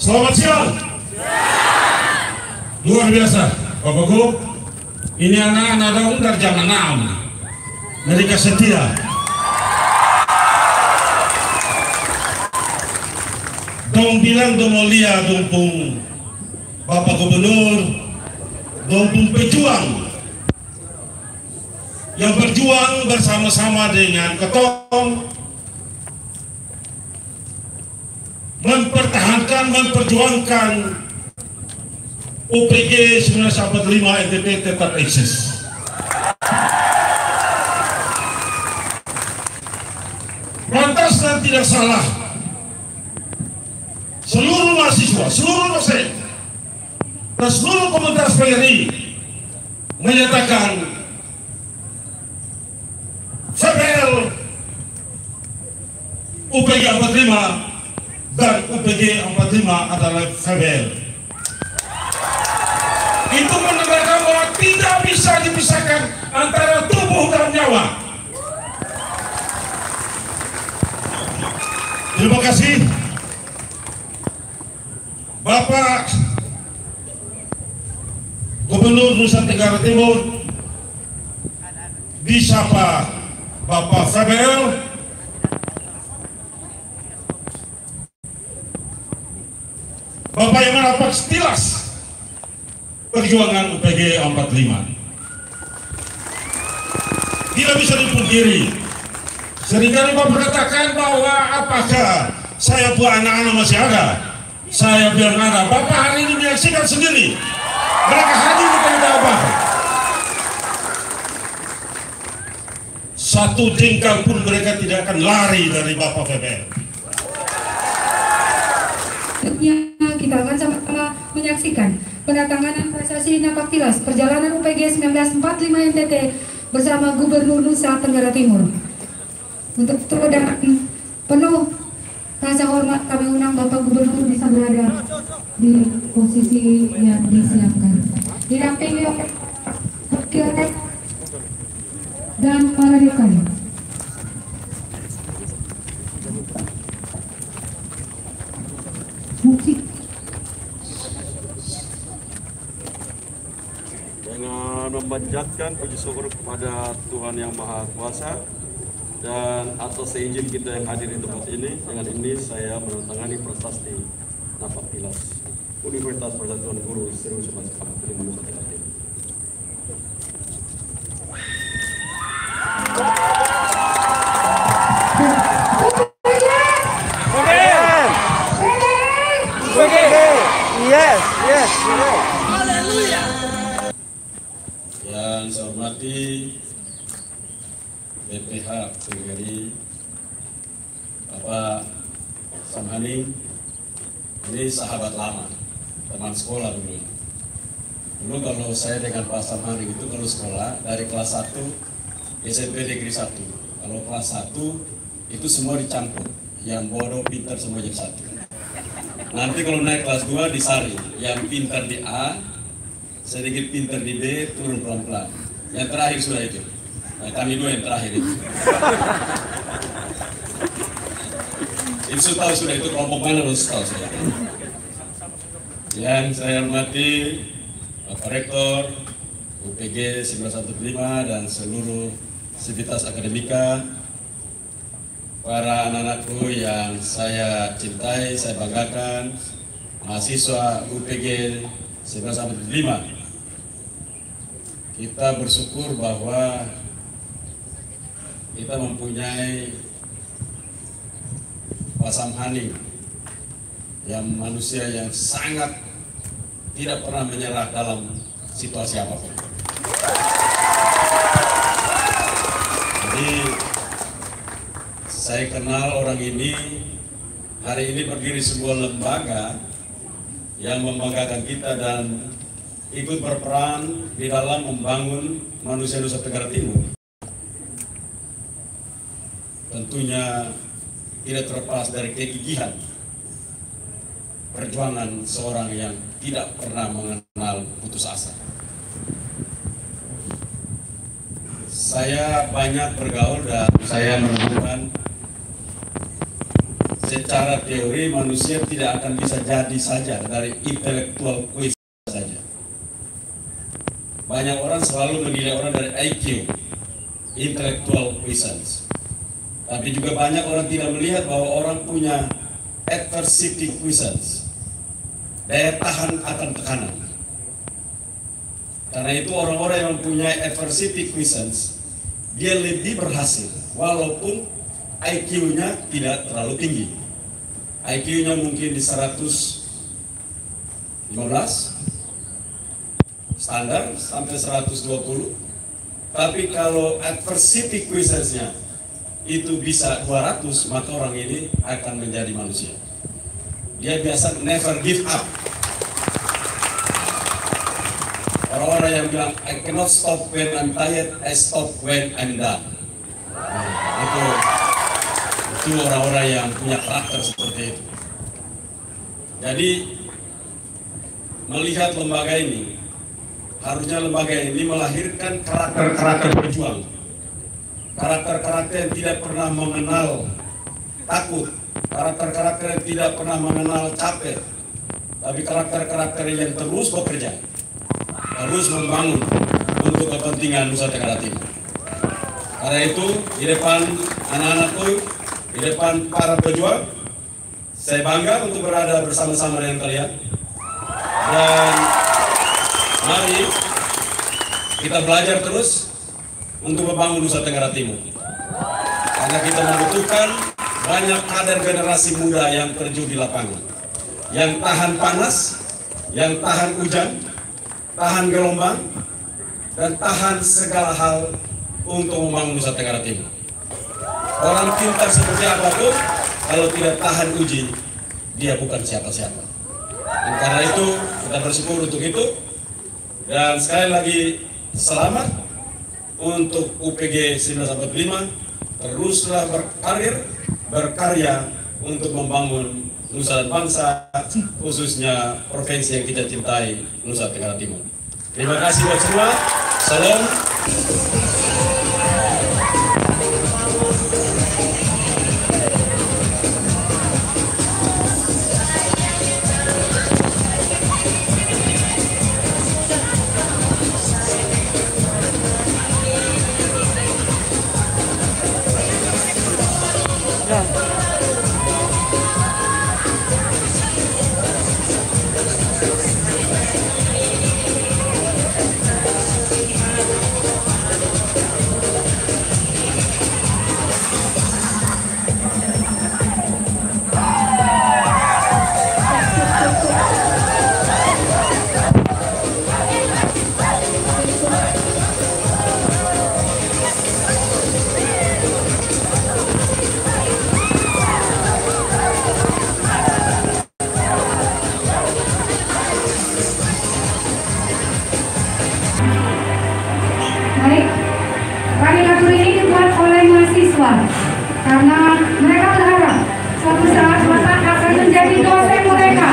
Selamat siang. Luar biasa, Bapak Guru. Ini anak-anak daun dari zaman now. Mereka setia. Dong bilang dong mau lihat dong Bapak Gubernur, dong pejuang yang berjuang bersama-sama dengan ketong, mempertahankan, memperjuangkan UPG 1945 NTT tetap eksis. Lantas dan tidak salah, seluruh mahasiswa, seluruh dosen, dan seluruh komunitas PRI menyatakan FEBEL UPG 45 dan UPG 45 adalah FEBEL. Itu menandakan bahwa tidak bisa dipisahkan antara tubuh dan nyawa. Terima kasih Bapak Gubernur Nusa Tenggara Timur disapa Bapak Febel, Bapak yang merapat sekilas perjuangan UPG 45. Tidak bisa dipungkiri, seringkali Bapak katakan bahwa apakah saya buat anak-anak masih ada. Saya bilang ada. Bapak hari ini menyaksikan sendiri, mereka hadir di tempat Bapak. Satu jengkal pun mereka tidak akan lari dari Bapak Febel. Kita akan sama-sama menyaksikan penandatanganan prestasi Napaktilas perjalanan UPG 1945 NTT bersama Gubernur Nusa Tenggara Timur. Untuk dan penuh rasa hormat kami undang Bapak Gubernur bisa berada di posisi yang disiapkan. Didampingi oleh Direk dan para rekan. Musik. Dengan memanjatkan puji syukur kepada Tuhan Yang Maha Kuasa, dan atas seizin kita yang hadir di tempat ini, dengan ini saya menandatangani prasasti Napaktilas Universitas Persatuan Guru Serius Masyarakat Nusa Tenggara Timur. Yes. Yang saya hormati BPH PGRI Bapak Samhaning, ini sahabat lama, teman sekolah dulu. Dulu kalau saya dengan Pak Samhaning itu kalau sekolah dari kelas 1 SMP Negeri 1. Kalau kelas 1 itu semua dicampur, yang bodoh pintar semua jadi satu. Nanti kalau naik kelas 2 disaring, yang pintar di A, sedikit pintar di B, turun pelan-pelan. Yang terakhir sudah itu. Nah, kami dua yang terakhir itu. Itu tahu sudah itu kelompok mana, harus tahu sudah. Yang saya hormati Bapak Rektor UPG 1945 dan seluruh sivitas akademika, para anak-anakku yang saya cintai, saya banggakan, mahasiswa UPG 1945. Kita bersyukur bahwa kita mempunyai Pak Samhaning yang manusia yang sangat tidak pernah menyerah dalam situasi apapun. Jadi saya kenal orang ini, hari ini berdiri sebuah lembaga yang membanggakan kita dan ikut berperan di dalam membangun manusia Nusa Tenggara Timur. Tentunya tidak terlepas dari kegigihan perjuangan seorang yang tidak pernah mengenal putus asa. Saya banyak bergaul dan saya menemukan secara teori manusia tidak akan bisa jadi saja dari intelektual quiz saja. Banyak orang selalu menilai orang dari IQ, intellectual quotient. Tapi juga banyak orang tidak melihat bahwa orang punya adversity quotient, daya tahan akan tekanan. Karena itu orang-orang yang mempunyai adversity quotient, dia lebih berhasil, walaupun IQ-nya tidak terlalu tinggi. IQ-nya mungkin di 115, standar sampai 120, tapi kalau adversity quotient-nya itu bisa 200, maka orang ini akan menjadi manusia. Dia biasa never give up. Orang-orang yang bilang I cannot stop when I'm tired, I stop when I'm done. Nah, itu orang-orang yang punya karakter seperti itu. Jadi melihat lembaga ini, harusnya lembaga ini melahirkan karakter-karakter pejuang, karakter-karakter yang tidak pernah mengenal takut, karakter-karakter yang tidak pernah mengenal capek, tapi karakter-karakter yang terus bekerja, terus membangun untuk kepentingan Nusa Tenggara Timur. Karena itu di depan anak-anakku, di depan para pejuang, saya bangga untuk berada bersama-sama dengan kalian. Dan mari kita belajar terus untuk membangun Nusa Tenggara Timur. Karena kita membutuhkan banyak kader generasi muda yang terjun di lapangan, yang tahan panas, yang tahan hujan, tahan gelombang, dan tahan segala hal untuk membangun Nusa Tenggara Timur. Orang pintar seperti apapun, kalau tidak tahan uji, dia bukan siapa-siapa. Dan karena itu kita bersyukur untuk itu. Dan sekali lagi selamat untuk UPG 1945. Teruslah berkarya untuk membangun Nusa dan bangsa, khususnya provinsi yang kita cintai, Nusa Tenggara Timur. Terima kasih buat semua. Salam. Baik, kandidatur ini dibuat oleh mahasiswa karena mereka berharap suatu saat Bapak akan menjadi dosen mereka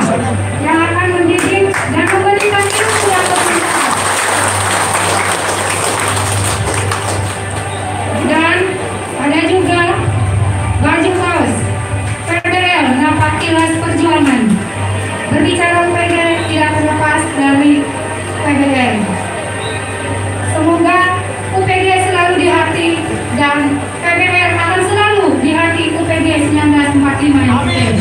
yang akan mendidik dan memberikan ilmu yang bermanfaat. Dan ada juga baju kaos PBL Napaktilas Perjuangan. Berbicara UPG tidak terlepas dari PBL. Semoga UPG selalu di hati dan PBL akan selalu di hati UPG 1945 yang PBL.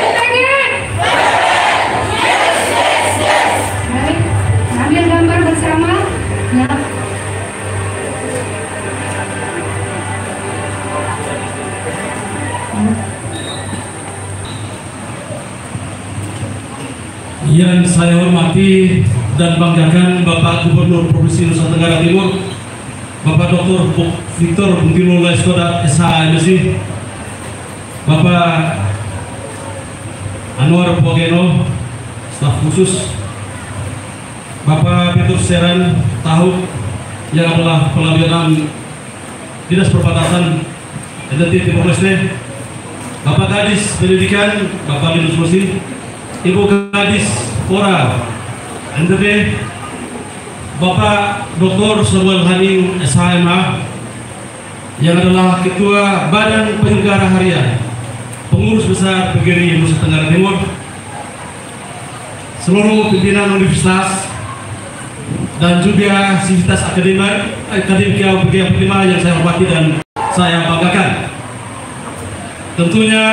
UPG. Baik, ambil gambar bersama. Ya. Yang saya hormati dan banggakan Bapak Gubernur Provinsi Nusa Tenggara Timur, Bapak Dr. Victor Buntilo Laiskodat SHMSI, Bapak Anwar Pogeno, staf khusus, Bapak Petrus Seran Tahuk yang adalah pelayanan Dinas Perbatasan NTT Timor Leste, Bapak Kadis Pendidikan, Bapak Linus Musi, Ibu Kadis Pora NTT, Bapak Dr. Samuel Haning SHMA yang adalah Ketua Badan Penyelenggara Harian Pengurus Besar PGRI Nusa Tenggara Timur, seluruh pimpinan universitas dan juga sivitas akademika UPG 45 yang saya hormati dan saya banggakan. Tentunya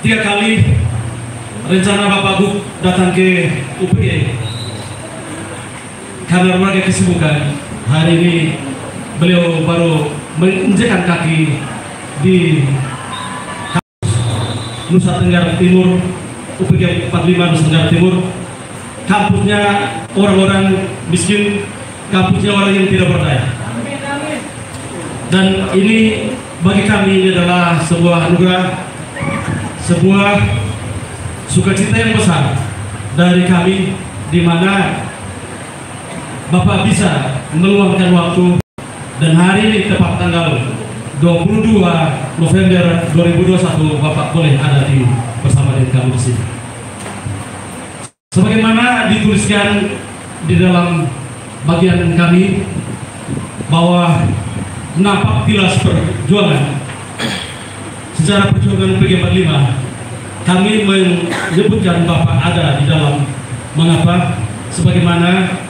3 kali rencana Bapak Gub datang ke UPG karena berbagai kesibukan. Hari ini beliau baru menginjakkan kaki di kampus Nusa Tenggara Timur, UPG 45 Nusa Tenggara Timur. Kampusnya orang-orang miskin, kampusnya orang yang tidak berdaya. Dan ini bagi kami ini adalah sebuah anugerah, sebuah sukacita yang besar dari kami, di mana Bapak bisa meluangkan waktu dan hari ini tepat tanggal 22 November 2021 Bapak boleh ada bersama dengan kami di sini. Sebagaimana dituliskan di dalam bagian kami bahwa Napaktilas Perjuangan, sejarah perjuangan UPG 45, kami menyebutkan Bapak ada di dalam. Mengapa? sebagaimana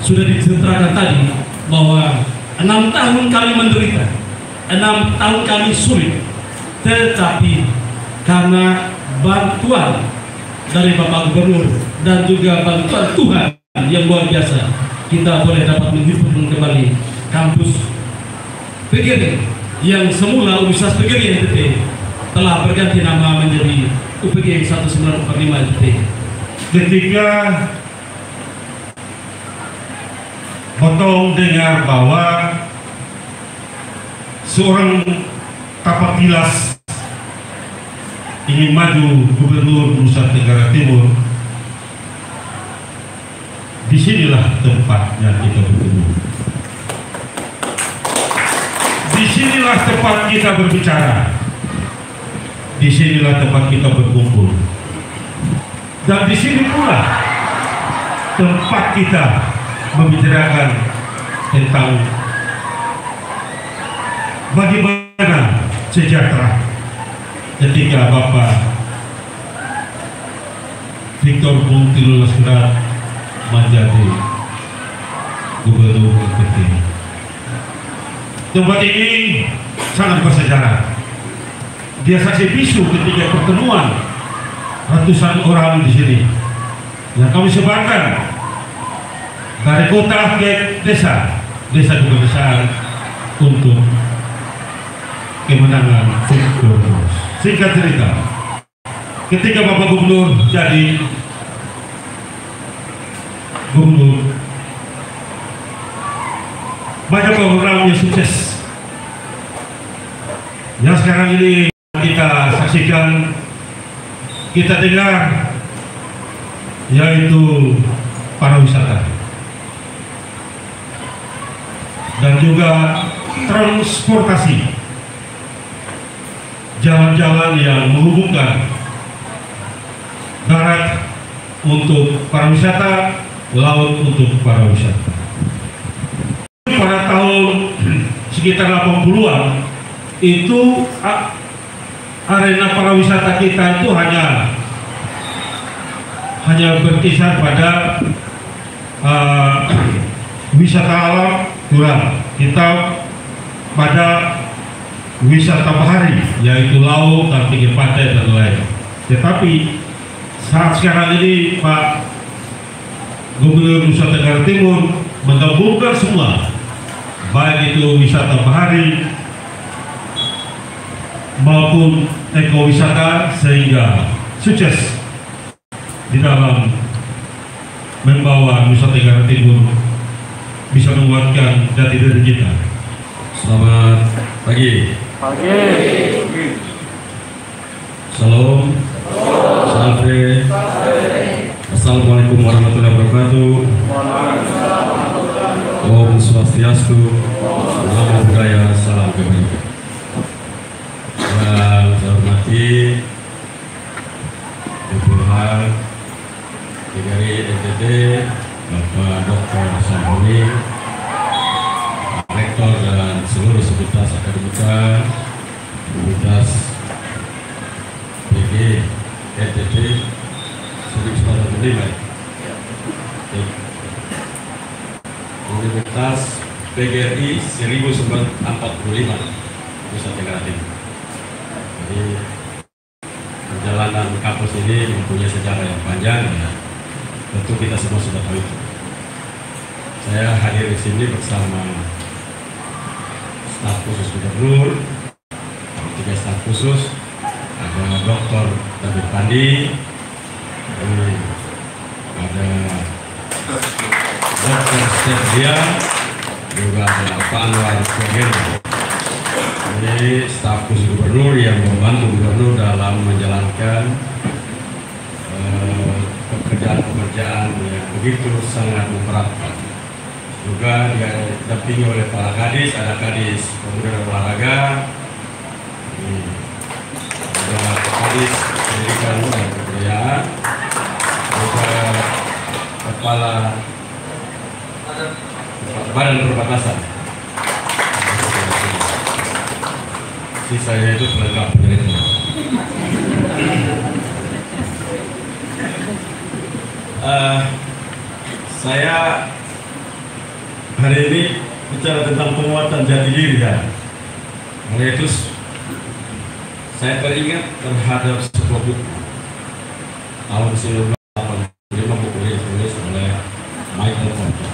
sudah diceritakan tadi bahwa 6 tahun kami menderita, 6 tahun kami sulit, tetapi karena bantuan dari Bapak Gubernur dan juga bantuan Tuhan yang luar biasa, kita boleh dapat menghidupkan kembali kampus PGRI yang semula Universitas PGRI NTT telah berganti nama menjadi UPG 1945 NTT. Ketika Potong dengar bahwa seorang tapak tilas ingin maju Gubernur Nusa Tenggara Timur, disinilah tempatnya kita bertemu. Disinilah tempat kita berbicara. Disinilah tempat kita berkumpul. Dan di sini pula tempat kita membicarakan tentang bagaimana sejahtera ketika Bapak Victor Bung Tilu Laskurat menjadi Gubernur NTT. Tempat ini sangat bersejarah. Dia saksi bisu ketika pertemuan ratusan orang di sini yang kami sebarkan dari kota ke desa keberdekaan untuk kemenangan Victor. Singkat cerita, ketika Bapak Gubernur jadi Gubernur, banyak program yang sukses yang sekarang ini kita saksikan, kita dengar, yaitu pariwisata dan juga transportasi, jalan-jalan yang menghubungkan darat untuk pariwisata, laut untuk pariwisata. Pada tahun sekitar 80-an itu arena pariwisata kita itu hanya berkisar pada wisata alam kurang, kita pada wisata bahari yaitu laut dan pinggir pantai dan lain. Tetapi saat sekarang ini Pak Gubernur Nusa Tenggara Timur menggabungkan semua, baik itu wisata bahari maupun ekowisata, sehingga sukses di dalam membawa Nusa Tenggara Timur bisa menguatkan jati diri kita. Selamat pagi. Salam. Salve. Assalamualaikum warahmatullahi wabarakatuh. Om Swastiastu. Namo Buddhaya. Salam kebajikan. Yang saya hormati Gubernur PGRI NTT Bapak Dr. Samboni, Rektor dan seluruh sivitas akademika, Universitas PG NTT 1945, Universitas PGRI 1945 Nusa Tenggara Timur. Jadi perjalanan kampus ini mempunyai sejarah yang panjang, ya. Tentu kita semua sudah tahu itu. Saya hadir di sini bersama staf khusus Gubernur, 3 staf khusus, ada Dr. David Pandi, ada Dr. Setia, juga ada Pak Anwar Soeharto. Ini staf khusus Gubernur yang membantu Gubernur dalam menjalankan pekerjaan-pekerjaan yang begitu sangat memberatkan. Juga didampingi oleh para kadis, ada kadis pemuda olahraga, ada kadis pendidikan dan kebudayaan, juga kepala badan perbatasan. Sisanya itu pelengkap dari itu. Saya hari ini bicara tentang penguatan jati diri ya. Oleh itu saya teringat terhadap sebuah buku tahun 1985, buku ini ditulis oleh Michael Porter.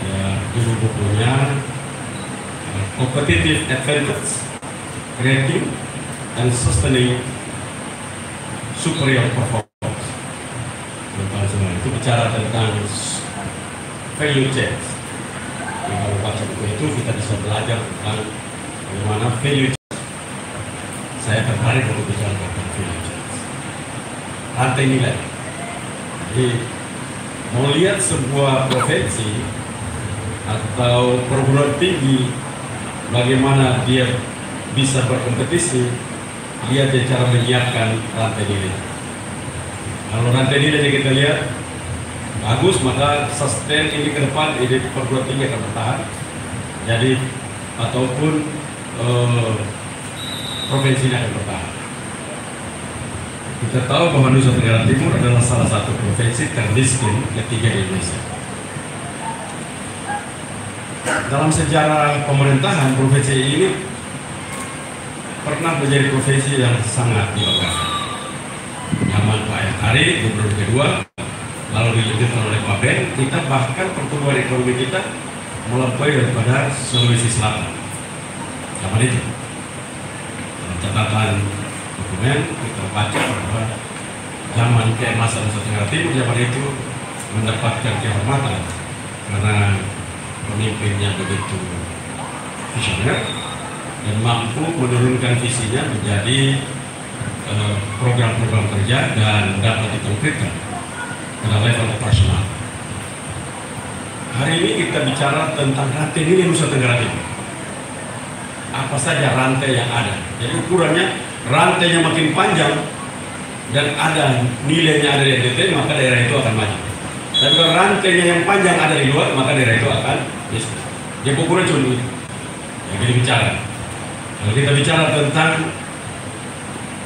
Ya, judul bukunya Competitive Advantage, Creating and Sustaining Superior Performance. Itu bicara tentang value change. Kalau baca buku itu kita bisa belajar tentang bagaimana value change. Saya tertarik untuk bicara tentang value change. Rantai nilai. Jadi mau lihat sebuah profesi atau perguruan tinggi bagaimana dia bisa berkompetisi, lihat dia cara menyiapkan rantai nilai. Kalau rantai nilainya kita lihat bagus, maka sustain ini ke depan, ini perguruan tinggi akan bertahan. Jadi ataupun provinsi ini akan bertahan. Kita tahu bahwa Nusa Tenggara Timur adalah salah satu provinsi termiskin ketiga di Indonesia. Dalam sejarah pemerintahan, provinsi ini pernah menjadi provinsi yang sangat dibanggakan. Zaman Pak Ayakari, gubernur kedua, lalu dilanjutkan oleh Pak Ben, kita bahkan pertumbuhan ekonomi kita melampaui daripada Sulawesi Selatan. Zaman itu, catatan dokumen kita baca bahwa zaman keemasan Nusa Tenggara Timur zaman itu mendapatkan kehormatan karena pemimpinnya begitu visioner dan mampu menurunkan visinya menjadi program-program kerja dan dapat dikonkretkan pada level operasional. Hari ini kita bicara tentang rantai nilai Nusa Tenggara Timur. Apa saja rantai yang ada? Jadi ukurannya rantainya makin panjang dan ada nilainya ada di NTT, maka daerah itu akan maju. Dan kalau rantainya yang panjang ada di luar, maka daerah itu akan miskin. Dia ukuran cuma itu. Yang kita bicara. Kalau kita bicara tentang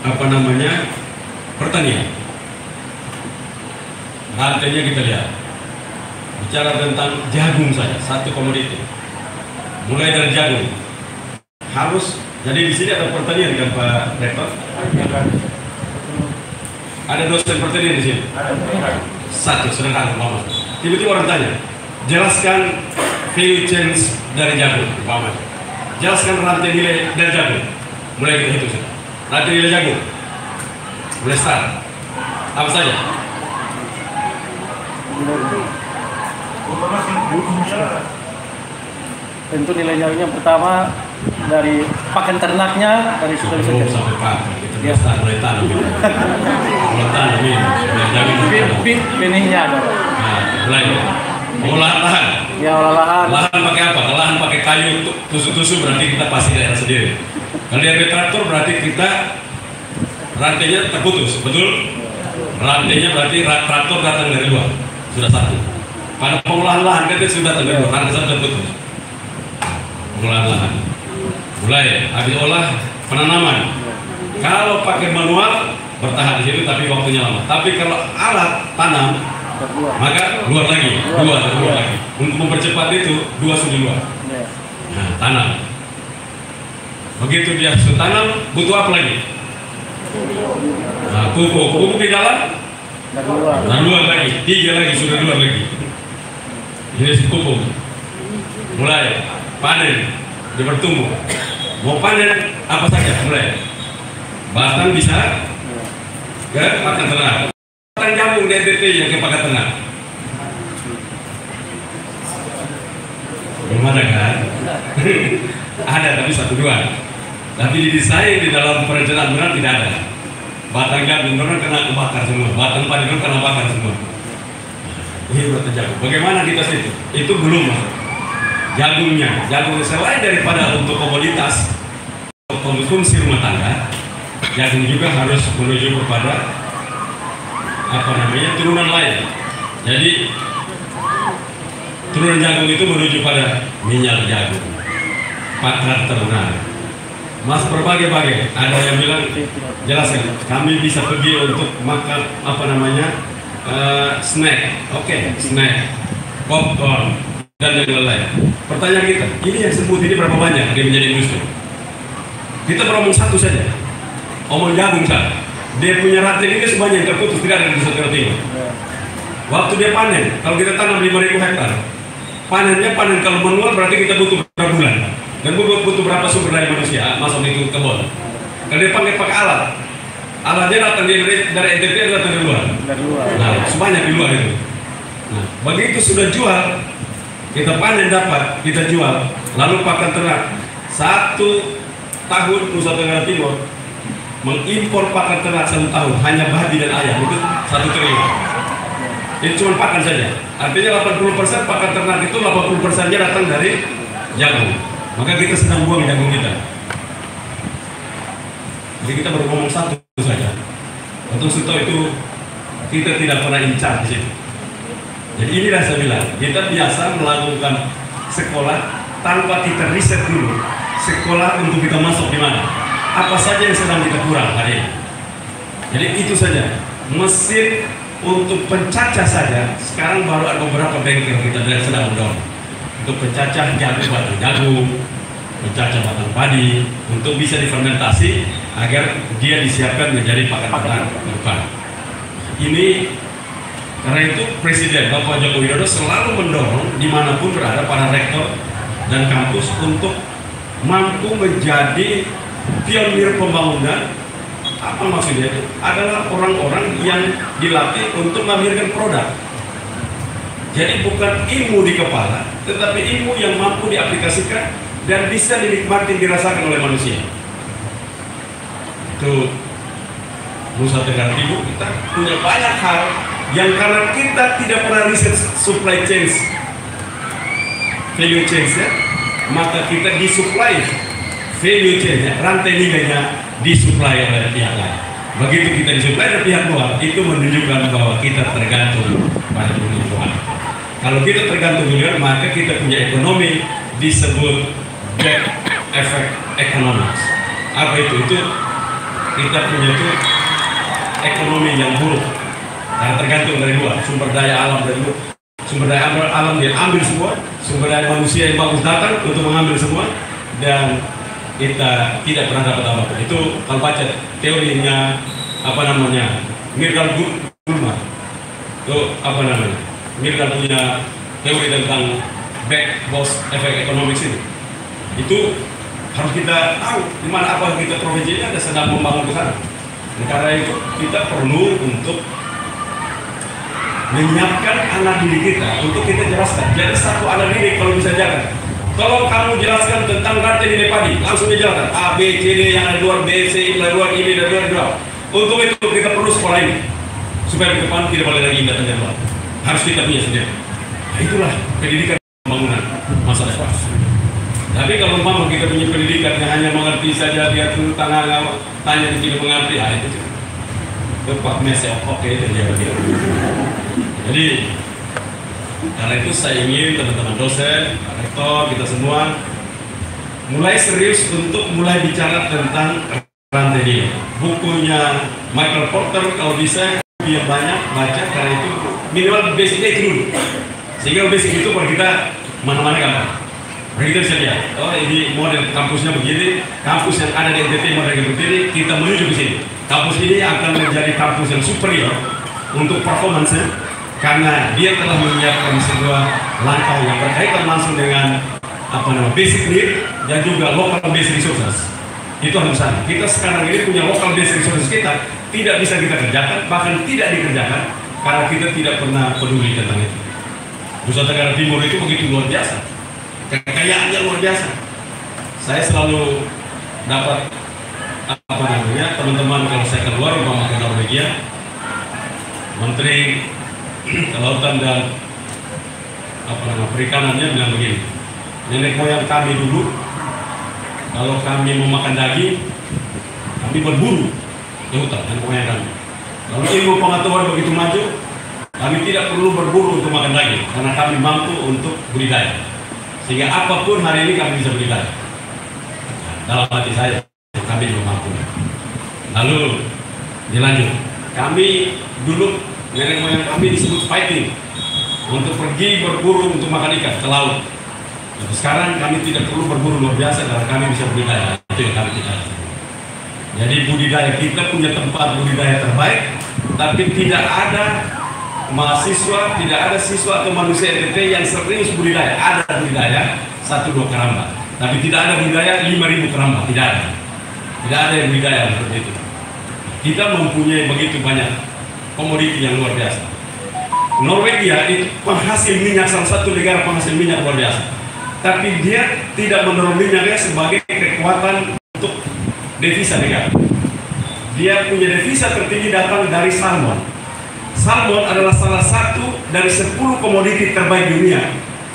pertanian, rantainya kita lihat. Bicara tentang jagung saja, satu komoditi. Mulai dari jagung harus. Jadi di sini ada pertanian kan Pak Rektor? Ada dosen pertanian di sini? Satu, sedang Mama. Tiba-tiba orang tanya, jelaskan value change dari jagung, Mama. Jelaskan rantai nilai dari jagung. Mulai kita hitung. Rantai nilai jagung. Mulai start. Apa saja? Tentu nilainya yang pertama dari pakan ternaknya dari Sulawesi sampai pakan kita biasa mulai tanam gitu. Mulai tanam ini, benihnya ada. Nah, mulai olah lahan. Ya olah lahan. Lahan pakai apa? Lahan pakai kayu tusuk-tusuk berarti kita pasti daerah sendiri. Kalau dia traktor berarti kita rantainya terputus, betul? Rantainya berarti traktor datang dari luar, sudah satu. Pada pengolahan lahan kita sudah datang dari luar, rantai satu terputus. Pengolahan lahan. Mulai habis olah penanaman. Kalau pakai manual bertahan di situ tapi waktunya lama. Tapi kalau alat tanam maka luar lagi, dua lagi. Untuk mempercepat itu dua sudah luar. Nah, tanam. Begitu dia sudah tanam, butuh apa lagi? Nah, pupuk di dalam. Nah, luar lagi, tiga lagi sudah luar lagi. Ini pupuk. Mulai panen, dia bertumbuh. Mau panen apa saja mulai. Batang bisa ke pakan ternak. Batang jagung DTT yang ke pakan ternak. Belum ada kan? Ada tapi satu dua. Tapi didesain di dalam perencanaan benar tidak ada. Batang jagung benar kena kebakar semua. Batang padi benar kena bakar semua. Ini batang jagung. Bagaimana kita situ? Itu belum masuk. Jagungnya selain daripada untuk komoditas konsumsi rumah tangga, jagung juga harus menuju kepada turunan lain. Jadi turunan jagung itu menuju pada minyak jagung, pakan ternak, mas berbagai-bagai. Ada yang bilang jelaskan, kami bisa pergi untuk makan snack, oke, snack, popcorn, dan yang lain. Pertanyaan kita, ini yang sebut ini berapa banyak dia menjadi industri? Kita beromong satu saja, omong jagung saja. Dia punya rantai ini sebanyak yang terputus, tidak ada di Nusa Tenggara Timur. Waktu dia panen, kalau kita tanam 5.000 hektar, panennya panen kalau manual berarti kita butuh berapa bulan, dan butuh berapa sumber daya manusia masuk itu kebun. Kalau dia pakai alat, alatnya datang dari NTT atau dari luar? Dari luar. Nah, sebanyak di luar itu. Nah, begitu sudah jual, kita panen dapat, kita jual, lalu pakan ternak. 1 tahun Nusa Tenggara Timur mengimpor pakan ternak 1 tahun hanya babi dan ayam itu 1 triliun. Itu cuma pakan saja. Artinya 80% pakan ternak itu 80%-nya datang dari jagung. Maka kita sedang buang jagung kita. Jadi kita baru ngomong satu saja. Untuk Suto itu kita tidak pernah incar di situ. Jadi inilah saya bilang, kita biasa melakukan sekolah tanpa kita riset dulu. Sekolah untuk kita masuk di mana? Apa saja yang sedang kita kurang hari ini. Jadi itu saja. Mesin untuk pencacah saja sekarang baru ada beberapa bengkel kita sedang mendorong untuk pencacah jagung, pencacah batang padi untuk bisa difermentasi agar dia disiapkan menjadi pakan ternak ke depan. Ini karena itu Presiden Bapak Joko Widodo selalu mendorong dimanapun berada para rektor dan kampus untuk mampu menjadi pionir pembangunan. Apa maksudnya? Adalah orang-orang yang dilatih untuk menghadirkan produk. Jadi bukan ilmu di kepala, tetapi ilmu yang mampu diaplikasikan dan bisa dinikmati, dirasakan oleh manusia. Itu Nusa Tenggara Timur kita punya banyak hal yang karena kita tidak pernah riset supply chain, value chain ya, maka kita disuplai value chain ya, rantai nilainya disuplai oleh pihak lain. Begitu kita disuplai oleh pihak luar, itu menunjukkan bahwa kita tergantung pada dunia luar. Kalau kita tergantung dunia, maka kita punya ekonomi disebut back effect economics. Apa itu? Itu kita punya itu ekonomi yang buruk karena tergantung dari luar, sumber daya alam dari luar. Sumber daya alam dia ambil semua, sumber daya manusia yang bagus datang untuk mengambil semua, dan kita tidak pernah dapat apa-apa. Itu kalau baca teorinya apa namanya Mirgal Gulma, itu apa namanya Mirgal punya teori tentang back box effect economics ini. Itu harus kita tahu di mana apa kita provinsi ini ada sedang membangun ke sana. Karena itu kita perlu untuk menyiapkan anak didik kita untuk kita jelaskan. Jadi satu anak didik kalau bisa jaga, kalau kamu jelaskan tentang rantai nilai padi, langsung dijelaskan A, B, C, D yang ada luar, B, C, yang ada luar, ini dan luar. Untuk itu kita perlu sekolah ini supaya ke depan tidak boleh lagi datang dari luar. Harus kita punya sendiri. Nah, itulah pendidikan pembangunan masa depan. Tapi kalau umpama kita punya pendidikan yang hanya mengerti saja, dia turun tangan tanya tidak mengerti, itu Pak Mes ya, oke itu dia. Jadi karena itu saya ingin teman-teman dosen, Pak Rektor, kita semua mulai serius untuk mulai bicara tentang rantai ini. Bukunya Michael Porter kalau bisa dia banyak baca, karena itu minimal basicnya itu dulu. Sehingga basic itu kalau kita mana-mana gampang. Nah, kita bisa lihat, oh ini model kampusnya begini, kampus yang ada di NTT model begini, kita menuju ke sini. Kampus ini akan menjadi kampus yang superior untuk performance, karena dia telah menyiapkan sebuah langkah yang berkaitan langsung dengan apa namanya basic need dan juga local basic resources. Itu harus sana. Kita sekarang ini punya local basic resources kita tidak bisa kita kerjakan, bahkan tidak dikerjakan karena kita tidak pernah peduli tentang itu. Nusa Tenggara Timur itu begitu luar biasa. Kekayaannya luar biasa. Saya selalu dapat apa namanya teman-teman kalau saya keluar umpama ke Norwegia, Menteri Kelautan dan apa namanya perikanannya bilang begini, nenek moyang kami dulu kalau kami mau makan daging kami berburu ke hutan, nenek moyang kami. Lalu ilmu pengetahuan begitu maju, kami tidak perlu berburu untuk makan daging karena kami mampu untuk budidaya. Sehingga apapun hari ini kami bisa berikan. Dalam hati saya, kami juga mampu. Lalu dilanjut. Kami dulu nenek moyang kami disebut fighting, untuk pergi berburu untuk makan ikan ke laut. Tapi sekarang kami tidak perlu berburu luar biasa karena kami bisa budidaya. Itu yang kami tidak. Jadi budidaya kita punya tempat budidaya terbaik, tapi tidak ada mahasiswa, tidak ada siswa atau manusia NTT yang serius budidaya. Ada budidaya 1-2 keramba, tapi tidak ada budidaya 5.000 keramba, tidak ada. Tidak ada yang budidaya seperti itu. Kita mempunyai begitu banyak komoditi yang luar biasa. Norwegia itu penghasil minyak, salah satu negara penghasil minyak luar biasa. Tapi dia tidak mendorong minyaknya sebagai kekuatan untuk devisa negara. Dia punya devisa tertinggi datang dari salmon. Salmon adalah salah satu dari 10 komoditi terbaik dunia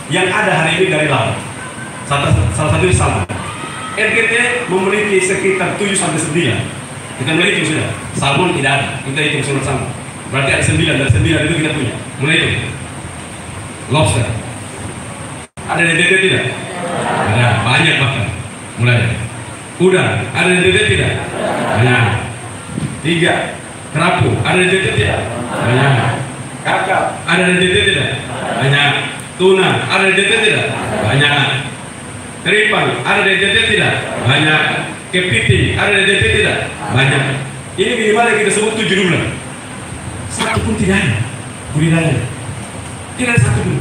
yang ada hari ini dari laut. Salah satunya salmon. NTT memiliki sekitar 7-9. Kita melihat sudah. Salmon tidak ada. Kita hitung surat salmon. Berarti ada 9. Dari 9 itu kita punya. Mulai itu. Lobster. Ada DDT tidak? Ada. Banyak bahkan. Mulai. Udang. Ada DDT tidak? Banyak. 3. Kerapu. Ada DDT tidak? Banyak. Kakap. Ada DDT tidak? Banyak. Tuna. Ada DDT tidak? Banyak. Teripang. Ada DDT tidak? Banyak. Kepiting. Ada DDT tidak? Banyak. Ini minimal yang kita sebut 7 bulan. Satu pun tidak ada budidaya. Tidak ada satu pun.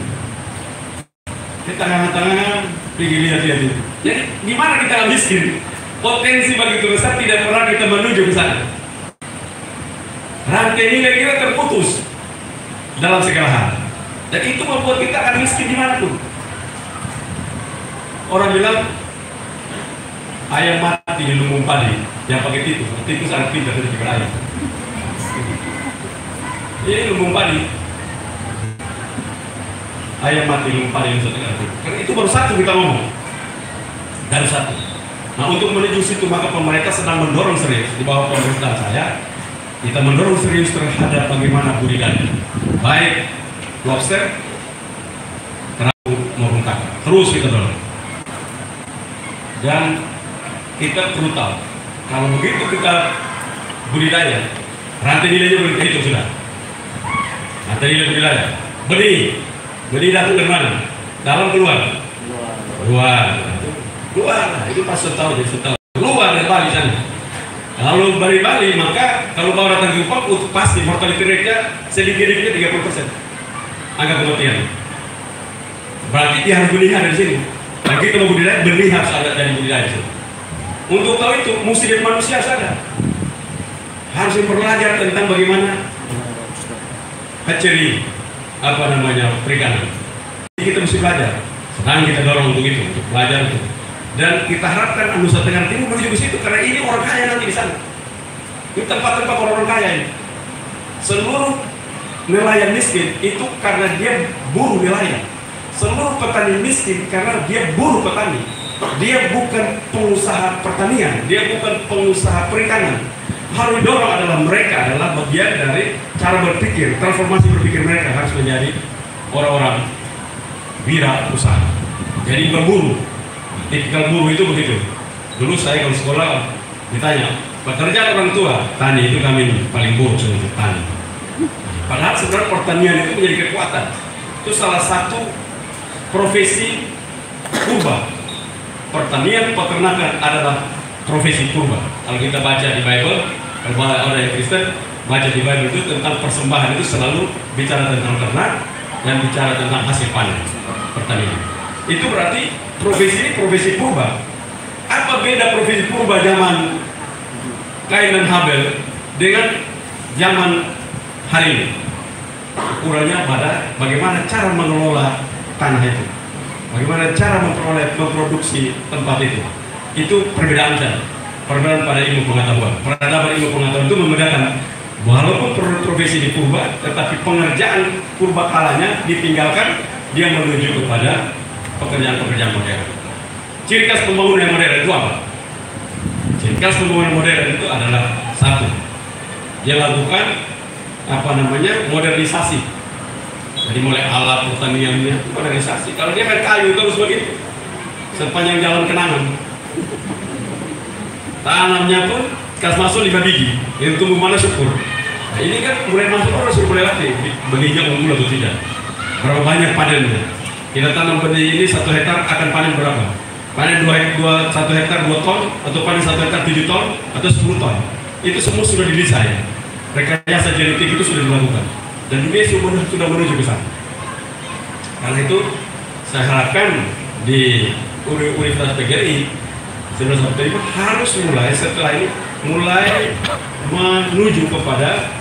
Di tengah-tengah pergi lihat-lihat itu. Jadi gimana kita miskin? Potensi begitu besar tidak pernah kita menuju ke sana. Rantai nilai kita terputus dalam segala hal. Dan itu membuat kita akan miskin dimanapun. Orang bilang ayam mati di lumbung padi yang pakai tikus. Tikus sangat pintar dari juga ayam. Ini lumbung padi. Ayam mati lumbung padi yang satu kali. Karena itu baru satu kita ngomong. Baru satu. Nah, untuk menuju situ maka pemerintah sedang mendorong serius di bawah pemerintahan saya. Kita mendorong serius terhadap bagaimana budidaya, baik lobster, kerapu maupun kakap. Terus kita dorong. Dan kita perlu tahu, kalau begitu kita budidaya, rantai nilainya belum terhitung sudah. Rantai nilai budidaya, benih datang dari mana? Dalam keluar? Keluar. Itu pas setahun jadi setahun. Keluar dari Bali sana. Kalau dari Bali maka kalau bawa datang ke Papua pasti mortality rate-nya sedikit-sedikit 30%. Angka kematian. Berarti dia harus benih ada di sini. Nah, kita mau budidaya, benih harus ada dari budidaya di sini. Untuk tahu itu, mesti dari manusia sadar. Harus belajar tentang bagaimana hatchery, perikanan. Jadi kita mesti belajar. Sekarang kita dorong untuk itu, untuk belajar itu. Dan kita harapkan Nusa Tenggara Timur menuju ke situ karena ini orang kaya nanti di sana. Ini tempat-tempat orang-orang kaya ini. Seluruh nelayan miskin itu karena dia buruh nelayan. Seluruh petani miskin karena dia buruh petani. Dia bukan pengusaha pertanian, dia bukan pengusaha perikanan. Harus didorong adalah mereka adalah bagian dari cara berpikir, transformasi berpikir mereka harus menjadi orang-orang wira usaha. Jadi berburu, tipikal buruh itu begitu. Dulu saya kalau sekolah ditanya, pekerjaan orang tua, tani itu kami paling buruk sebenarnya tani. Padahal sebenarnya pertanian itu menjadi kekuatan. Itu salah satu profesi purba. Pertanian, peternakan adalah profesi purba. Kalau kita baca di Bible, kalau orang yang Kristen baca di Bible itu tentang persembahan itu selalu bicara tentang ternak dan bicara tentang hasil panen pertanian. Itu berarti profesi ini profesi purba. Apa beda profesi purba zaman Kain dan Habel dengan zaman hari ini? Ukurannya pada bagaimana cara mengelola tanah itu, bagaimana cara memproduksi tempat itu. Itu perbedaan saja. Perbedaan pada ilmu pengetahuan. Peradaban ilmu pengetahuan itu membedakan walaupun profesi di purba, tetapi pengerjaan purba kalanya ditinggalkan, dia menuju kepada pekerjaan-pekerjaan modern. Ciri khas pembangunan yang modern itu apa? Ciri khas pembangunan modern itu adalah satu, dia lakukan modernisasi. Jadi mulai alat pertaniannya modernisasi. Kalau dia main kayu terus begitu, sepanjang jalan kenangan. Tanamnya pun kas masuk 5 biji, yang tumbuh mana syukur. Nah, ini kan mulai masuk orang sudah mulai latih benih unggul atau tidak, berapa banyak panennya. Kita tanam benih ini 1 hektar akan panen berapa? Panen 1 hektar 2 ton, atau panen 1 hektar 7 ton, atau 10 ton. Itu semua sudah didesain. Rekayasa genetik itu sudah dilakukan. Dan dunia sudah menuju ke sana. Karena itu saya harapkan di Universitas PGRI 11 September harus mulai setelah ini mulai menuju kepada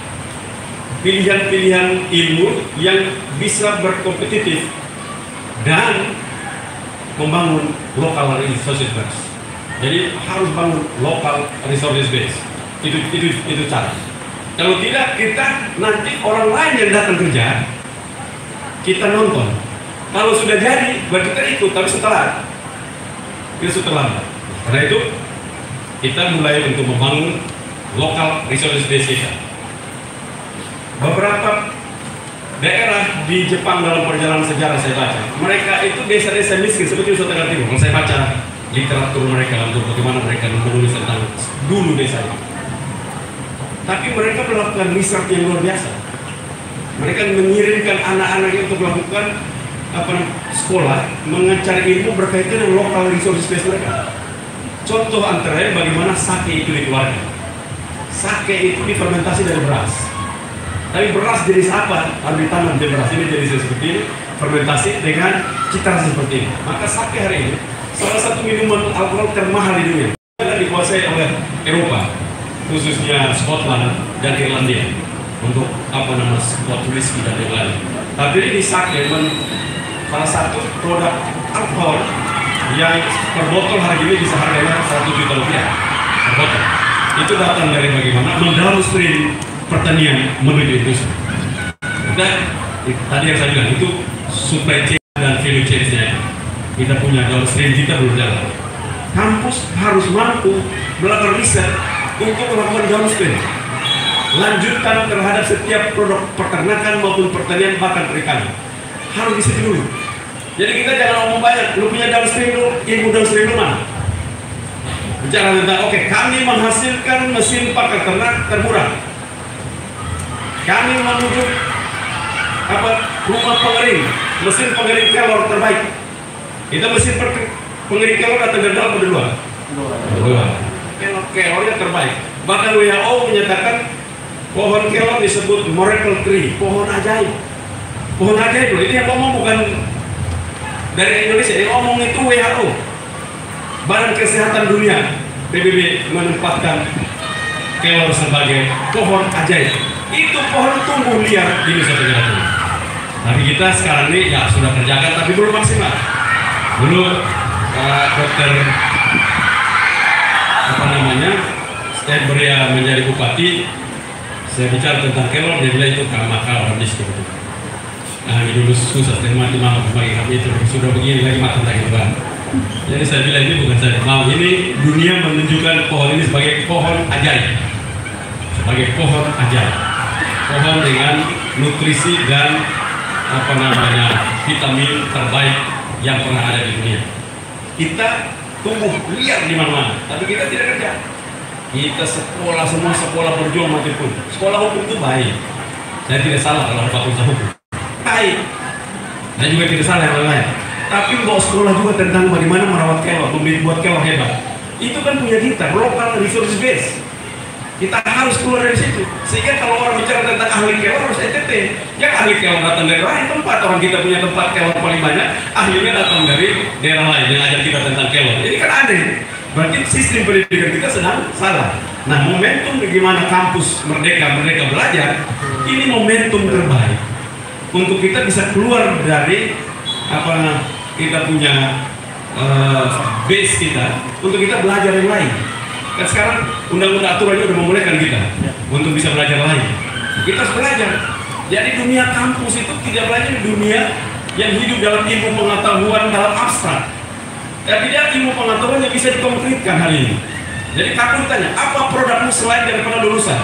pilihan-pilihan ilmu yang bisa berkompetitif dan membangun local resources base. Jadi harus bangun local resources base. Itu cara. Kalau tidak, kita nanti orang lain yang datang kerja, kita nonton. Kalau sudah jadi, berarti kita ikut, tapi setelah kita setelah. Karena itu kita mulai untuk membangun local resources base kita. Beberapa daerah di Jepang dalam perjalanan sejarah saya baca, mereka itu desa-desa miskin seperti Nusa Tenggara Timur. Kalau saya baca literatur mereka untuk bagaimana mereka menulis tentang dulu desa itu. Tapi mereka melakukan riset yang luar biasa. Mereka mengirimkan anak-anaknya untuk melakukan sekolah, mencari ilmu berkaitan dengan local resources base mereka. Contoh antara lain bagaimana sake itu dikeluarkan. Sake itu difermentasi dari beras. Tapi beras jenis apa? Harus ditanam di beras. Ini jenis seperti ini, fermentasi dengan cita rasa seperti ini. Maka sake hari ini salah satu minuman alkohol termahal di dunia. Yang dikuasai oleh Eropa, khususnya Scotland dan Irlandia, untuk Scotch whisky dan yang lain. Tapi ini sake salah satu produk alkohol yang per botol hari ini bisa harganya 1 juta rupiah per botol. Itu datang dari bagaimana mendownstream pertanian menuju industri. Dan tadi yang saya bilang itu supply chain dan value chain-nya. Kita punya downstream, kita belum jalan. Kampus harus mampu melakukan riset untuk melakukan downstream, lanjutan terhadap setiap produk peternakan maupun pertanian bahkan perikanan harus riset dulu. Jadi kita jangan ngomong banyak, lu punya downstream dulu, ilmu downstream lu mana? Bicara tentang kami menghasilkan mesin pakan ternak termurah, kami menuju rumah pengering, mesin pengering kelor terbaik. Kita mesin pengering kelor datang dari dalam atau luar? Kelornya terbaik. Bahkan WHO menyatakan pohon kelor disebut miracle tree, pohon ajaib. Pohon ajaib loh. Ini yang ngomong bukan dari Indonesia, yang ngomong itu WHO. Badan Kesehatan Dunia PBB menempatkan kelor sebagai pohon ajaib. Itu pohon tumbuh liar di Nusa Tenggara Timur. Tapi kita sekarang ini ya sudah kerjakan tapi belum maksimal. Dulu dokter saya beria menjadi bupati, saya bicara tentang kelor, dia bilang itu makal habis gitu. Nah, ini dulu susah mati mama bagi kami itu sudah begini lagi makan lagi bang. Jadi saya bilang ini bukan saya mau, ini dunia menunjukkan pohon ini sebagai pohon ajaib, sebagai pohon ajaib, pohon dengan nutrisi dan vitamin terbaik yang pernah ada di dunia. Kita tumbuh liar di mana-mana, tapi kita tidak kerja. Kita sekolah, semua sekolah berjuang mati pun. Sekolah hukum itu baik. Saya tidak salah kalau fakultas hukum. Baik. Dan juga tidak salah yang lain. Tapi bawa sekolah juga tentang bagaimana merawat kelor, membuat kelor hebat. Itu kan punya kita, local resource base. Kita harus keluar dari situ. Sehingga kalau orang bicara tentang ahli kelor harus NTT. Yang ahli kelor datang dari lain tempat. Orang kita punya tempat kelor paling banyak, ahlinya datang dari daerah lain yang ajar kita tentang kelor. Ini kan aneh. Berarti sistem pendidikan kita sedang salah. Nah, momentum bagaimana kampus merdeka belajar, ini momentum terbaik untuk kita bisa keluar dari kita punya base kita untuk kita belajar yang lain. Kan sekarang undang-undang aturannya udah membolehkan kita untuk bisa belajar lain. Kita harus belajar. Jadi dunia kampus itu tidak belajar di dunia yang hidup dalam ilmu pengetahuan dalam abstrak. Tapi dia ilmu pengetahuan yang bisa dikonkretkan hari ini. Jadi kamu ditanya, apa produkmu selain daripada lulusan?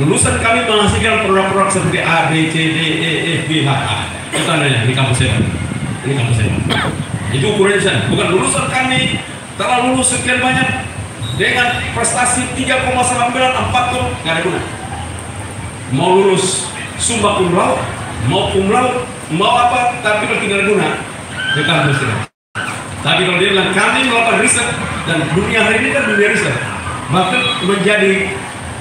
Lulusan kami menghasilkan produk-produk seperti A, B, C, D, E, F, G, H, A. Itu tandanya, ini kampus saya. Ini kampus saya. Itu ukurannya sana. Bukan lulusan kami telah lulus sekian banyak dengan prestasi 3,9, 4 tuh nggak ada guna. mau lulus summa cum laude, mau cum laude, mau apa, tapi kalau tidak guna di kampus ini. Tapi kalau dia bilang kami melakukan riset, dan dunia hari ini kan dunia riset, bahkan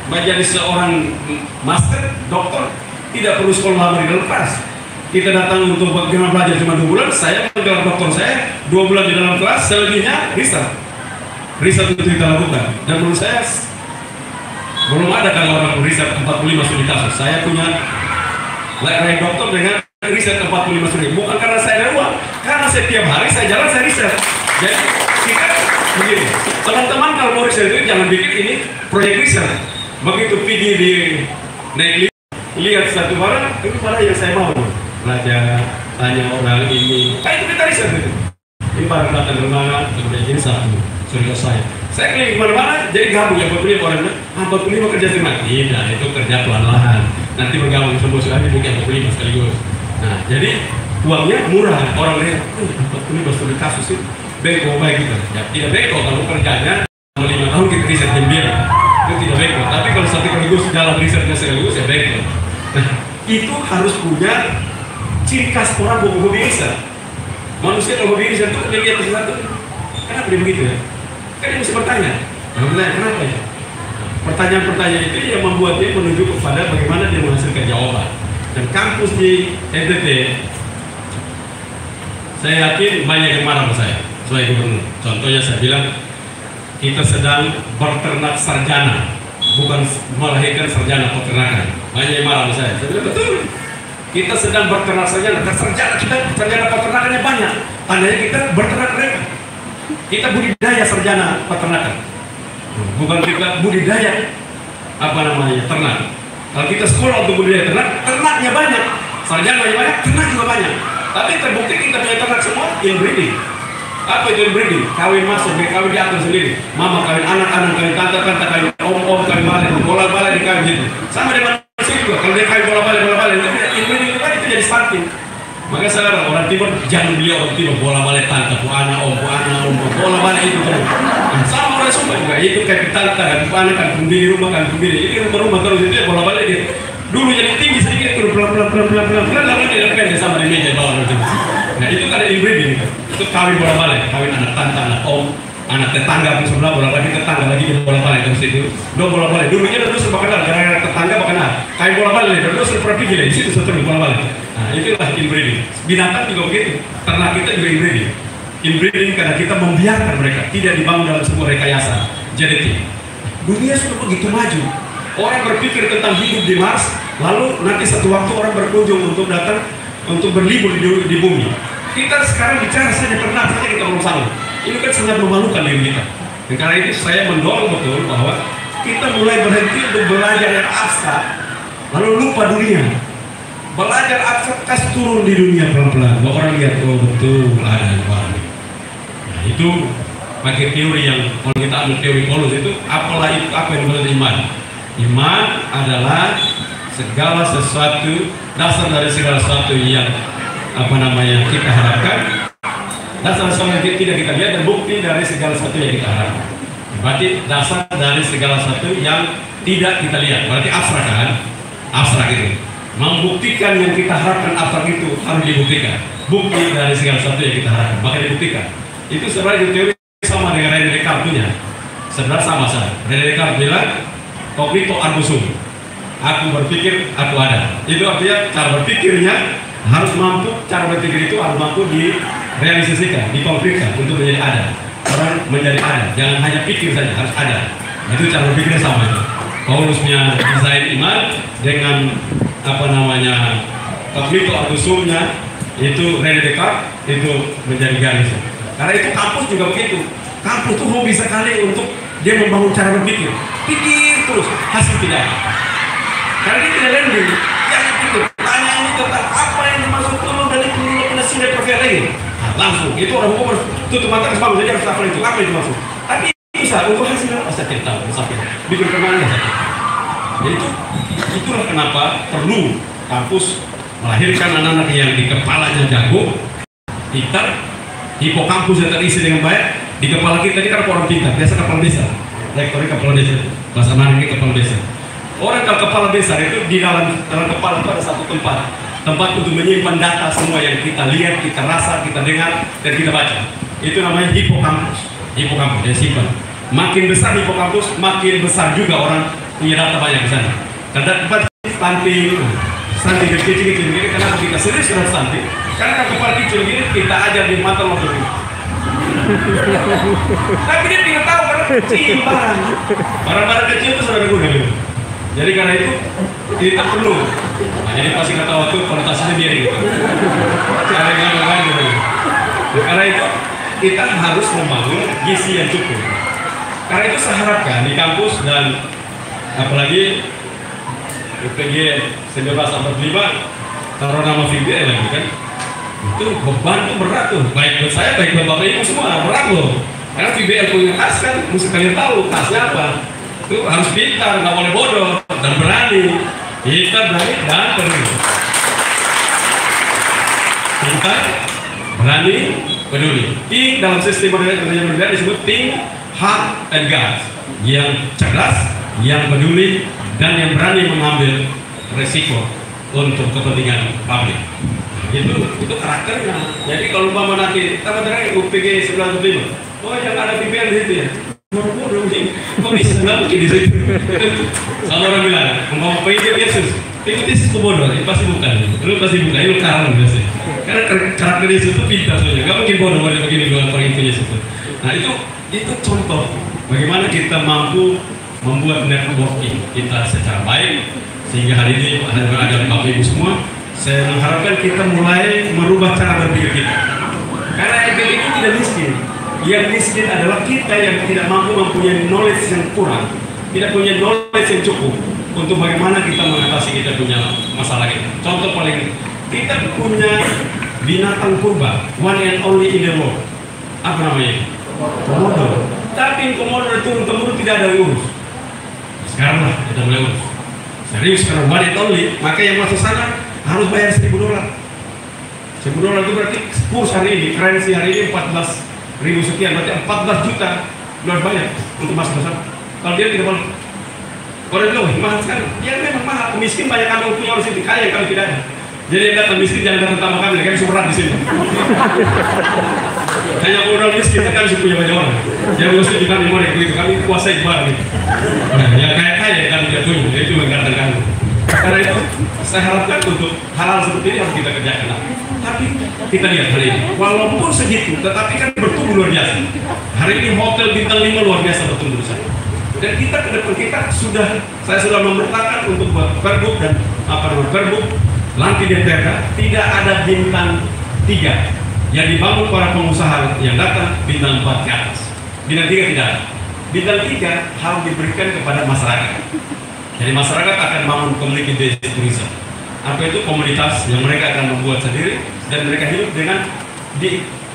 menjadi seorang master, doktor, tidak perlu sekolah lama di dalam kelas. Kita datang untuk bagaimana belajar cuma 2 bulan, saya menggelar doktor saya 2 bulan di dalam kelas, selebihnya riset itu kita lakukan. Dan menurut saya belum ada kalau orang riset 45 studi kasus. Saya punya rank doktor dengan riset 45 studi, bukan karena saya ada uang, karena setiap hari saya jalan saya riset. Jadi kita begini, teman-teman kalau mau riset itu jangan bikin ini proyek riset. Begitu pergi di naik lihat satu barang, itu barang yang saya mau belajar, tanya orang ini, itu kita riset itu. Ini barang datang dari mana, kemudian ini satu, selesai. Saya keliling kemana-mana, jadi gabung yang 45 orang, 45 kerja sama. Tidak, itu kerja pelan-pelan. Nanti bergabung semua suami mungkin 45 sekaligus. Nah, jadi uangnya murah. Orang lihat, 45 studi kasus itu beko baik gitu. Ya, tidak beko kalau kerjanya 5 tahun kita riset gembira. Itu tidak beko. Tapi kalau satu sekaligus dalam risetnya sekaligus ya beko. Nah, itu harus punya ciri khas orang hobi riset. Manusia kalau hobi riset itu dia lihat sesuatu. Kenapa dia begitu ya? Kan dia mesti bertanya. Kenapa ya? Pertanyaan-pertanyaan itu yang membuat dia menuju kepada bagaimana dia menghasilkan jawaban. Dan kampus di NTT, saya yakin banyak yang marah sama saya sebagai gubernur. Contohnya saya bilang, kita sedang berternak sarjana, bukan melahirkan sarjana peternakan. Banyak yang marah sama saya. Saya bilang betul. Kita sedang berternak sarjana, sarjana peternakannya banyak. Tandanya kita berternak mereka. Kita budidaya sarjana peternakan, bukan kita budidaya ternak. Kalau kita sekolah untuk budidaya ternak, ternaknya banyak, sarjana banyak, ternak juga banyak. Tapi terbukti kita punya ternak semua inbreeding. Apa itu inbreeding? Kawin masuk, kawin diatur sendiri. Mama kawin anak-anak, kawin tante, kawin om, kawin balik, bola-balik dikawin gitu. Sama dengan manusia juga. Kalau dia kawin bola-balik, itu inbreeding itu kan itu jadi stunting. Maka saya orang timur jangan beli orang timur bola-balik tante, bu anak om, bola-balik itu terus. Sama orang Sumba juga itu kayak tante, bu anak kan pembeli rumah kan pembeli. Ini rumah terus itu ya bola-balik dia. Dulu jadi tinggi sedikit terus pelan-pelan lalu dia pendek sama di meja bawah itu. Nah itu kan inbreeding itu kawin bola-balik, kawin anak tante, anak om, anak tetangga pun sebelah bola-balik, tetangga lagi di bola-balik terus itu. Dua bola-balik. Dulunya dulu serba kenal, gara-gara tetangga kenal. Kawin bola-balik, dulu serba pikir di situ seterus bola-balik. Nah itulah inbreeding. Binatang juga begitu, ternak kita juga inbreeding. Inbreeding karena kita membiarkan mereka tidak dibangun dalam sebuah rekayasa genetik. Dunia sudah begitu maju. Orang berpikir tentang hidup di Mars, lalu nanti satu waktu orang berkunjung untuk datang untuk berlibur di bumi. Kita sekarang bicara saja ternak saja kita belum sanggup. Ini kan sangat memalukan diri kita. Dan karena itu saya mendorong betul bahwa kita mulai berhenti untuk belajar yang abstrak, lalu lupa dunia. Belajar abstrak kasih turun di dunia pelan-pelan. Bahwa orang lihat oh betul ada yang baru. Nah itu pakai teori yang kalau kita ambil teori Paulus itu apalah itu apa yang disebut iman. Iman adalah segala sesuatu, dasar dari segala sesuatu yang kita harapkan, dasar sesuatu yang tidak kita lihat dan bukti dari segala sesuatu yang kita harapkan. Berarti dasar dari segala sesuatu yang tidak kita lihat. Berarti abstrak kan? Abstrak itu membuktikan yang kita harapkan, abstrak itu harus dibuktikan. Bukti dari segala sesuatu yang kita harapkan maka dibuktikan. Itu sebenarnya teori sama dengan René Descartes punya. Sebenarnya sama saja. René Descartes bilang cognito ergo sum. Aku berpikir, aku ada. Itu artinya cara berpikirnya harus mampu, cara berpikir itu harus mampu direalisasikan, dikonkretkan untuk menjadi ada. Orang menjadi ada, jangan hanya pikir saja, harus ada. Itu cara berpikirnya sama itu. Paulus punya desain iman dengan cognito ergo sumnya itu René Descartes itu menjadi garis. Karena itu kampus juga begitu. Kampus tuh hobi sekali untuk dia membangun cara berpikir. Pikir terus, hasil tidak. Karena dia tidak landing. Yang itu, tanya ini tentang apa yang dimaksud turun dari penasihat profil lagi. Nah, langsung, itu orang hukum harus tutup mata ke bangun, jadi harus hafal itu, apa yang dimaksud. Tapi bisa, untuk hasil apa saya tidak tahu, sampai bikin permainan saja. Jadi itulah kenapa perlu kampus melahirkan anak-anak yang di kepalanya jago, pintar, hipokampus yang terisi dengan baik. Di kepala kita ini kan orang pintar, biasa kepala desa. Rektornya kepala desa, bahasa mana ini kepala desa. Orang kalau kepala besar itu di dalam kepala itu ada satu tempat untuk menyimpan data semua yang kita lihat, kita rasa, kita dengar, dan kita baca. Itu namanya hipokampus. Hipokampus dia simpan. Makin besar hipokampus, makin besar juga orang punya data banyak di sana. Karena tempat stunting kecil-kecil ini, kenapa kita serius dengan stunting? Karena kepala kecil gini kita ajar di mata waktu ini. Tapi dia tidak tahu karena kecil barang kecil itu sudah berguna gitu. Jadi karena itu kita perlu. Nah, jadi pasti kata waktu konotasinya dia gitu. Cara yang gitu. Karena itu kita harus membangun gizi yang cukup. Karena itu saya harapkan di kampus dan apalagi UPG 1945 taruh nama VBL lagi kan. Itu beban itu berat tuh, baik buat saya, baik buat bapak ibu semua, berat loh. Karena VBL punya tas kan, mesti kalian tahu tasnya apa. Itu harus pintar, nggak boleh bodoh, dan berani. Pintar, berani, dan peduli. Pintar, berani, peduli. Think dalam sistem pendidikan disebut think, hard, and guts. Yang cerdas, yang peduli, dan yang berani mengambil resiko untuk kepentingan publik. Itu karakternya. Jadi kalau umpama nanti kita terakhir UPG 1945, oh yang ada PBL di situ ya. Kok bisa nggak mungkin di situ? Sama orang bilang, umpama PBL Yesus, itu bodoh, ini pasti bukan. Lu pasti bukan, itu karang biasa. Karena karakter Yesus itu pintar saja, nggak mungkin bodoh model begini dengan orang itu Yesus. Nah itu contoh bagaimana kita mampu membuat networking kita secara baik sehingga hari ini ada bapak ibu semua. Saya mengharapkan kita mulai merubah cara berpikir kita. Karena EPK itu tidak miskin. Yang miskin adalah kita yang tidak mampu mempunyai knowledge yang kurang, tidak punya knowledge yang cukup untuk bagaimana kita mengatasi kita punya masalah kita. Contoh paling, kita punya binatang purba, one and only in the world. Apa namanya? Komodo. Tapi komodo turun-temurun tidak ada yang urus. Sekarang lah kita mulai urus. Serius karena one and only, maka yang masuk sana harus bayar $1.000. $1.000 itu berarti kurs hari ini, currency hari ini 14.000 sekian, berarti 14 juta dolar banyak untuk masuk ke sana. Kalau dia tidak boleh, orang bilang mahal sekali. Ya memang mahal. Miskin banyak kami punya orang sini, kaya yang kami tidak ada. Jadi yang datang miskin jangan datang tambah kami, kami super berat di sini. Hanya orang miskin kan kami punya banyak orang. Yang mesti kami mau itu kami kuasai barang itu. Yang kaya kami tidak punya, itu yang datang kami. Karena itu saya harapkan untuk hal-hal seperti ini harus kita kerjakan. Tapi kita lihat hari ini, walaupun segitu, tetapi kan bertumbuh luar biasa. Hari ini hotel bintang 5 luar biasa bertumbuh saya. Dan kita ke depan saya sudah memerintahkan untuk buat perbuk dan perbuk lantai DPRK tidak ada bintang 3 yang dibangun para pengusaha yang datang bintang 4 ke atas. Bintang 3 tidak ada. Bintang 3 harus diberikan kepada masyarakat. Jadi masyarakat akan bangun community based tourism. Apa itu komunitas yang mereka akan membuat sendiri dan mereka hidup dengan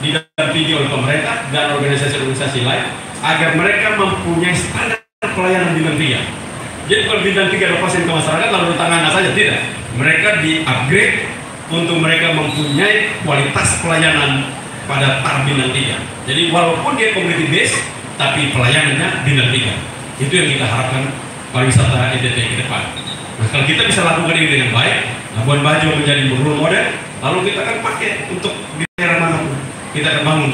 didampingi oleh pemerintah dan organisasi-organisasi lain agar mereka mempunyai standar pelayanan bintang 3. Jadi kalau bintang 3 lepasin ke masyarakat lalu tangan saja, tidak. Mereka di-upgrade untuk mereka mempunyai kualitas pelayanan pada tahap bintang 3. Jadi walaupun dia community based tapi pelayanannya bintang 3. Itu yang kita harapkan pariwisata NTT ke depan. Nah, kalau kita bisa lakukan ini dengan baik, Labuan Bajo menjadi role model, lalu kita akan pakai untuk di daerah manapun kita akan bangun.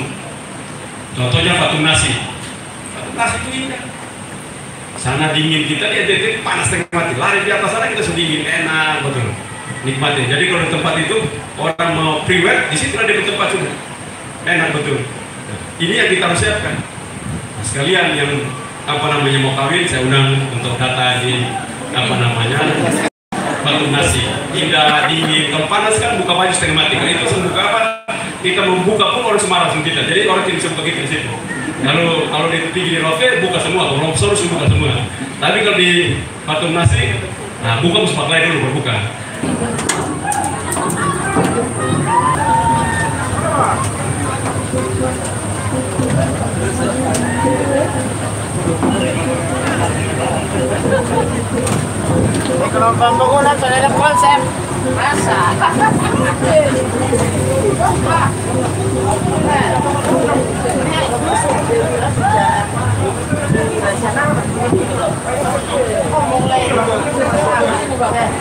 Contohnya Fatum Nasi. Fatum Nasi itu indah. Sana dingin, kita di NTT panas tengah mati. Lari di atas sana kita sedingin, enak betul. Nikmatin. Jadi kalau di tempat itu orang mau pre-wed, di situ ada di tempat sudah enak betul. Nah, ini yang kita harus siapkan. Nah, sekalian yang mau kawin, saya undang untuk data di Fatum Nasi. Indah, dingin. Kalau panas kan buka baju setengah mati. Kalau itu buka apa? Kita membuka pun orang semarang kita. Jadi orang tidak bisa begitu di situ. Kalau di tinggi di Rote buka semua, kalau lobster buka semua. Tapi kalau di Fatum Nasi, nah buka muspat lain dulu berbuka. Kalau pembangunan sudah ada konsep rasa. Mulai Oke.